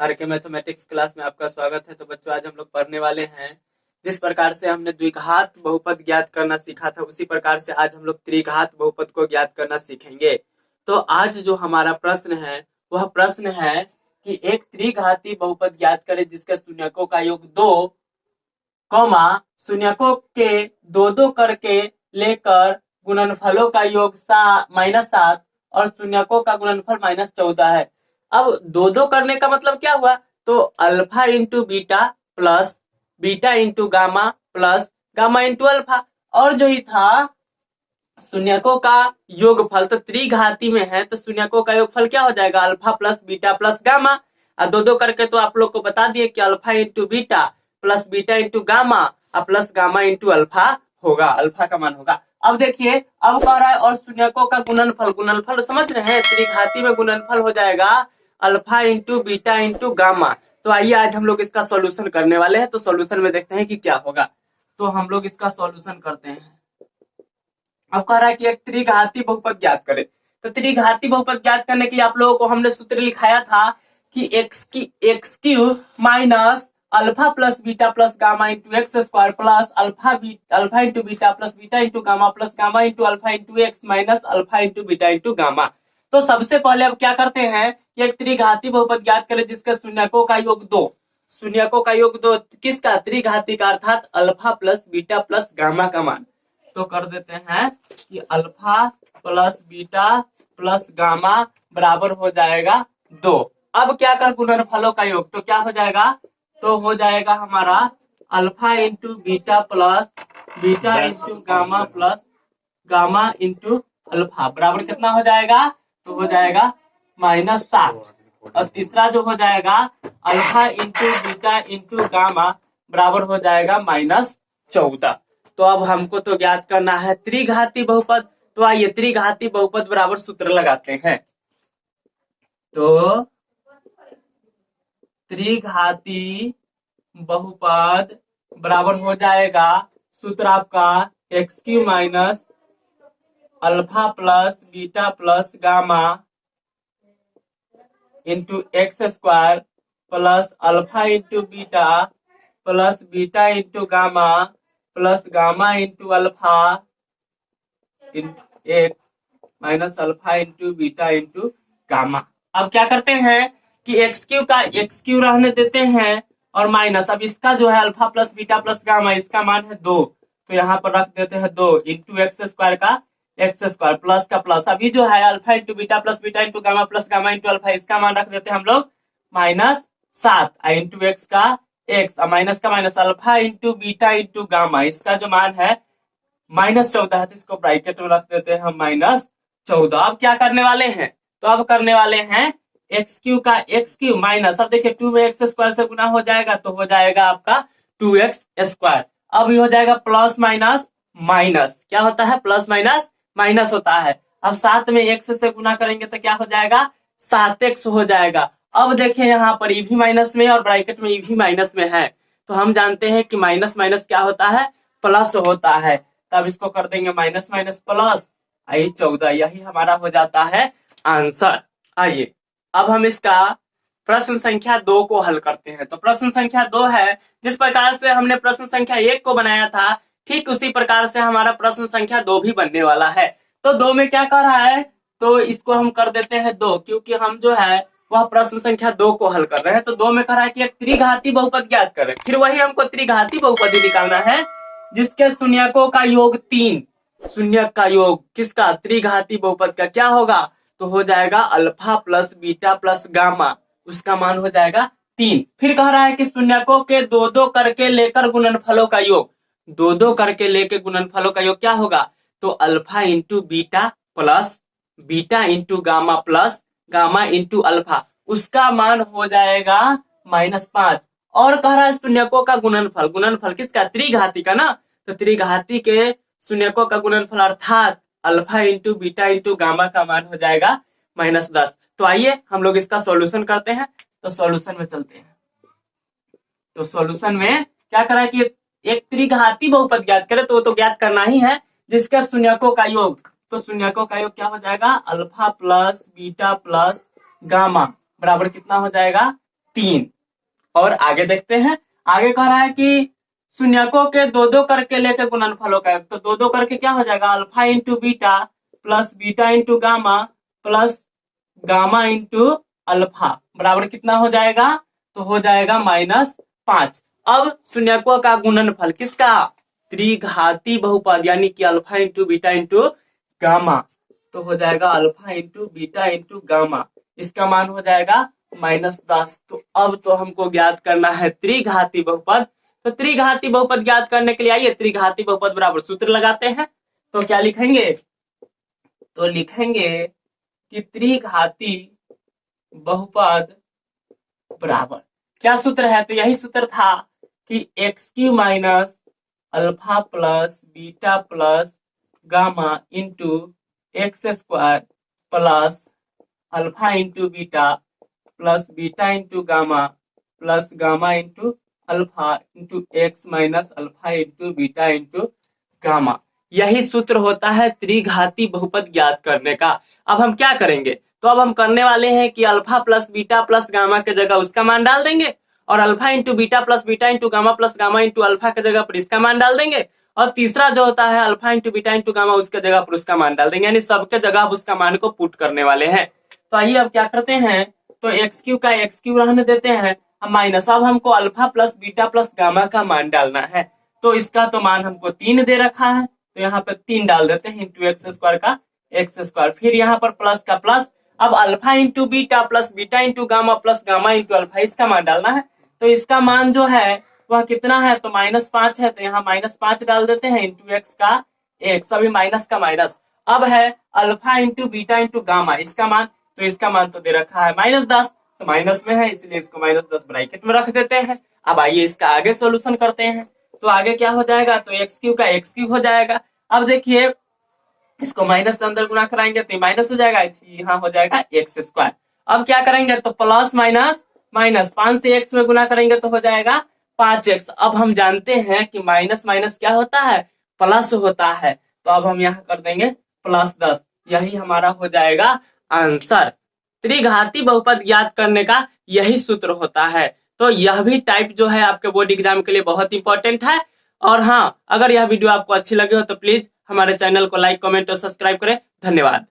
R K mathematics class में आपका स्वागत है। तो बच्चों, आज हम लोग पढ़ने वाले हैं, जिस प्रकार से हमने द्विघात बहुपद ज्ञात करना सीखा था, उसी प्रकार से आज हम लोग त्रिघात बहुपद को ज्ञात करना सीखेंगे। तो आज जो हमारा प्रश्न है वह प्रश्न है कि एक त्रिघाती बहुपद ज्ञात करें जिसके शून्यकों का योग 2, शून्यकों के दो दो करके लेकर गुणनफलों का योग -7 और शून्यकों का गुणनफल -14 है। अब दो दो करने का मतलब क्या हुआ? तो alpha into beta plus beta into gamma plus gamma into alpha, और जो ही था शून्यकों का योगफल। तो त्रिघाती में है तो शून्यकों का योगफल क्या हो जाएगा? Alpha plus beta plus gamma. और दो दो करके तो आप लोग को बता दिए कि alpha into beta plus beta into gamma और प्लस गामा इंटू अल्फा होगा, अल्फा का मान होगा। अब देखिए, अब कह रहा है और शून्यकों का गुणनफल, गुणनफल समझ रहे हैं? त्रिघाती में गुणनफल हो जाएगा alpha into beta into gamma. तो आइए आज हम लोग इसका सॉल्यूशन करने वाले हैं। तो सॉल्यूशन में देखते हैं कि क्या होगा। तो हम लोग इसका सॉल्यूशन करते हैं। अब कह रहा है कि एक त्रिघाती बहुपद ज्ञात करें। तो त्रिघाती बहुपद ज्ञात करने के लिए आप लोगों को हमने सूत्र लिखाया था कि x cube minus alpha plus beta plus gamma into x square plus alpha into beta plus beta into gamma plus gamma into alpha into x minus alpha into beta into gamma. तो सबसे पहले अब क्या करते हैं कि एक त्रिघाती बहुपद ज्ञात करें जिसके शून्यकों का योग 2, शून्यकों का योग 2 किसका? त्रिघाती का, अर्थात alpha plus beta plus gamma का मान। तो कर देते हैं कि alpha plus beta plus gamma बराबर हो जाएगा 2। अब क्या कर गुणनफलों का योग, तो क्या हो जाएगा? तो हो जाएगा हमारा alpha into beta plus beta into gamma plus gamma into alpha बराबर कितना हो जाएगा? तो हो जाएगा -7। और तीसरा जो हो जाएगा alpha into beta into gamma बराबर हो जाएगा -14। तो अब हमको तो ज्ञात करना है त्रिघाती बहुपद। तो आइए त्रिघाती बहुपद बराबर सूत्र लगाते हैं। तो त्रिघाती बहुपद बराबर हो जाएगा सूत्र आपका x Q minus alpha plus beta plus gamma into x square plus alpha into beta plus beta into gamma plus gamma into alpha into x minus alpha into beta into gamma. अब क्या करते हैं कि x Q रहने देते हैं और minus, अब इसका जो है alpha plus beta plus gamma, इसका मान है 2, तो यहाँ पर रख देते हैं 2 इंटू एक्स स्क्वायर का एक्स स्क्वायर प्लस का प्लस, अभी जो है alpha into beta plus beta into gamma plus gamma into alpha, इसका मान रख देते हैं हम लोग -7 इंटू एक्स का एक्स माइनस का minus alpha into beta into gamma, इसका जो मान है -14 है, तो इसको ब्रैकेट में रख देते हैं हम -14। अब क्या करने वाले हैं? तो अब करने वाले हैं एक्स क्यू माइनस, अब देखिए 2 में एक्स स्क्वायर से गुना हो जाएगा तो हो जाएगा आपका 2x स्क्वायर। अब ये हो जाएगा प्लस माइनस माइनस, क्या होता है? प्लस माइनस माइनस होता है। अब 7 में x से गुना करेंगे तो क्या हो जाएगा? 7x हो जाएगा। अब देखिए यहाँ पर भी माइनस में और ब्रैकेट में भी माइनस में है, तो हम जानते हैं कि माइनस माइनस क्या होता है? प्लस होता है। तब इसको कर देंगे माइनस माइनस प्लस 14, यही हमारा हो जाता है आंसर। आइए अब हम इसका प्रश्न संख्या 2 को हल करते हैं। तो प्रश्न संख्या 2 है, जिस प्रकार से हमने प्रश्न संख्या 1 को बनाया था ठीक उसी प्रकार से हमारा प्रश्न संख्या 2 भी बनने वाला है। तो 2 में क्या कर रहा है? तो इसको हम कर देते हैं 2, क्योंकि हम जो है वह प्रश्न संख्या 2 को हल कर रहे हैं। तो 2 में कर रहा है कि एक त्रिघाती बहुपद ज्ञात करें। फिर वही हमको त्रिघाती बहुपद निकालना है जिसके शून्यकों का योग 3, शून्यक का योग किसका? त्रिघाती बहुपद का क्या होगा? तो हो जाएगा alpha plus beta plus gamma, उसका मान हो जाएगा 3। फिर कह रहा है कि शून्यकों के दो दो करके लेकर गुणनफलों का योग, दो दो करके लेकर गुणनफलों का योग क्या होगा? तो alpha into beta plus beta into gamma plus gamma into alpha, उसका मान हो जाएगा -5। और कह रहा है शून्यकों का गुणनफल, गुणनफल किसका? त्रिघाती का ना। तो त्रिघाती के शून्यकों का गुणनफल अर्थात alpha into beta into gamma का मान हो जाएगा -10। तो आइए हम लोग इसका सॉल्यूशन करते हैं। तो सॉल्यूशन में चलते हैं। तो सॉल्यूशन में क्या करा है कि एक त्रिघाती बहुपद ज्ञात करें, तो ज्ञात करना ही है जिसका शून्यकों का योग। तो शून्यकों का योग क्या हो जाएगा? Alpha plus beta plus gamma बराबर कितना हो जाएगा? 3। और आगे देखते हैं, आगे कह रहा है कि शून्यकों के दो दो करके लेके गुणनफलों का, तो दो दो करके क्या हो जाएगा, alpha into beta plus beta into gamma plus gamma into alpha बराबर कितना हो जाएगा, तो हो जाएगा -5। अब शून्यकों का गुणनफल किसका, त्रिघाती बहुपद यानी कि alpha into beta into gamma, तो हो जाएगा alpha into beta into gamma, इसका मान हो जाएगा -10। तो अब तो हमको ज्ञात करना है त्रिघाती बहुपद। तो त्रिघाती बहुपद ज्ञात करने के लिए आइए त्रिघाती बहुपद बराबर सूत्र लगाते हैं। तो क्या लिखेंगे, तो लिखेंगे कि त्रिघाती बहुपद बराबर क्या सूत्र है, तो यही सूत्र था कि x³ minus alpha plus beta plus gamma into x² plus alpha into beta plus beta into gamma plus gamma into alpha into x minus alpha into beta into gamma. यही सूत्र होता है त्रिघाती बहुपद ज्ञात करने का। अब हम क्या करेंगे, तो अब हम करने वाले हैं कि alpha plus beta plus gamma के जगह उसका मान डाल देंगे, और alpha into beta into gamma plus gamma into alpha के जगह पर इसका मान डाल देंगे, और तीसरा जो होता है alpha into beta into gamma उसके जगह पर उसका मान डाल देंगे, यानी सबके जगह आप उसका मान को पुट करने वाले हैं। तो आइए अब क्या करते हैं, तो x³ का x³ रहने देते हैं, अब माइनस, अब हमको alpha plus beta plus gamma का मान डालना है। तो इसका तो मान हमको 3 दे रखा है, तो यहाँ पे 3 डाल देते हैं इंटू x² का x², फिर यहाँ पर प्लस का प्लस, अब alpha into beta plus beta into gamma plus gamma into alpha इसका मान डालना है। तो इसका मान जो है वह कितना है, तो -5 है, तो यहाँ -5 डाल देते हैं इंटू x का x, अभी माइनस का माइनस। अब है alpha into beta into gamma, इसका मान, तो इसका मान तो दे रखा है -10, तो माइनस में है इसलिए इसको -10 ब्रैकेट में रख देते हैं। अब आइए इसका आगे सोल्यूशन करते हैं। तो आगे क्या हो जाएगा, तो x³ का x³ हो जाएगा। अब देखिए इसको माइनस के अंदर गुणा कराएंगे तो माइनस हो जाएगा, यहाँ हो जाएगा x²। अब क्या करेंगे, तो प्लस माइनस माइनस, 5 से x में गुणा करेंगे तो हो जाएगा 5x। अब हम जानते हैं कि माइनस माइनस क्या होता है, प्लस होता है, तो अब हम यहाँ कर देंगे +10, यही हमारा हो जाएगा आंसर। त्रिघाती बहुपद ज्ञात करने का यही सूत्र होता है। तो यह भी टाइप जो है आपके बोर्ड एग्जाम के लिए बहुत इंपॉर्टेंट है। और हाँ, अगर यह वीडियो आपको अच्छी लगी हो तो प्लीज हमारे चैनल को लाइक, कमेंट और सब्सक्राइब करें। धन्यवाद।